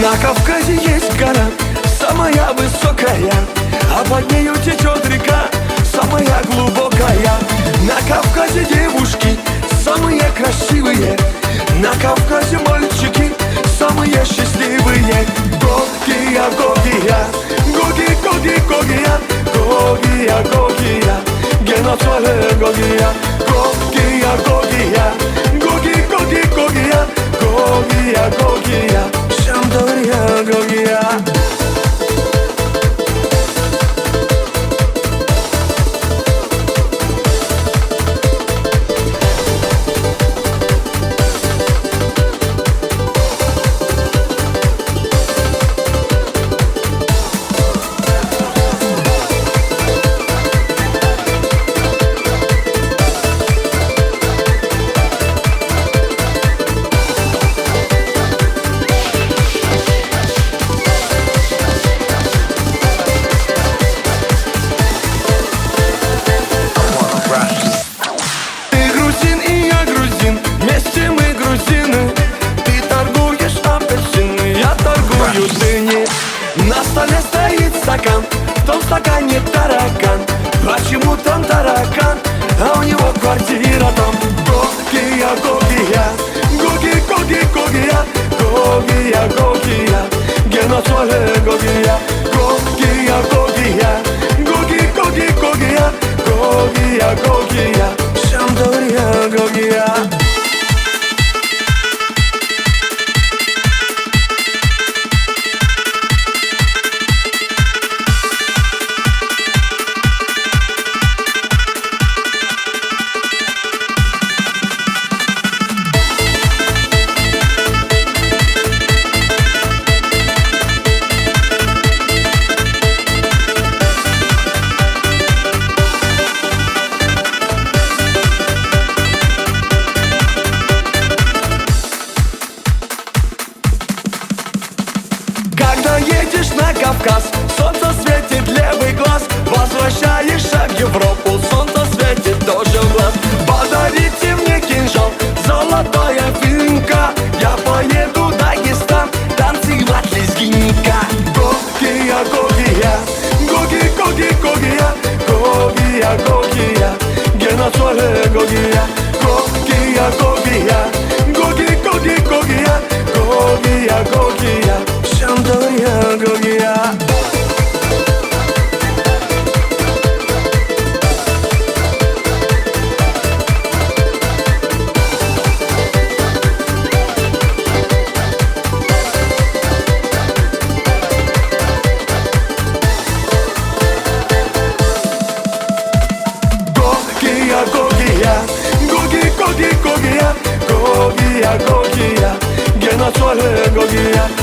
На Кавказе есть гора, самая высокая, а под нею течет река, самая глубокая. На Кавказе девушки самые красивые, на Кавказе мальчики самые счастливые. Гогия, Гогия, Гоги, Гоги, Гогия, Гогия, Гогия, Геноцвале Гогия, Гогия, Гогия, Гоги, Гоги, Гогия, Гогия, Гогия, Шамдория, Гогия. Вместе мы грузины, ты торгуешь апельсины, я торгую дыни. На столе стоит стакан, в том стакане таракан. Почему там таракан, а у него квартира там? Гогия, Гогия, Гоги, Гоги, Гогия, Гогия, Гогия, Геноцвале Гогия, Гогия, Гогия, Гоги, Гоги, Гогия, Гогия, Гогия, Шамдория, Гогия. Когда едешь на Кавказ, солнце светит левый глаз. Возвращаешься в Европу, солнце светит тоже в глаз. Подарите мне кинжал, золотая финка, я поеду в Дагестан танцевать лезгинника. Гогия, Гогия, Гоги, Гоги, Гогия, Гогия, Гогия, Геноцвале Гогия, Гогия, Гогия, Гоги, Гоги, Гогия, Гогия, Гогия, Шамдория, Гогия. Гогия, Гогия, Гоги, Гоги, Гогия, Гогия, Гогия, Геноцвале Гогия.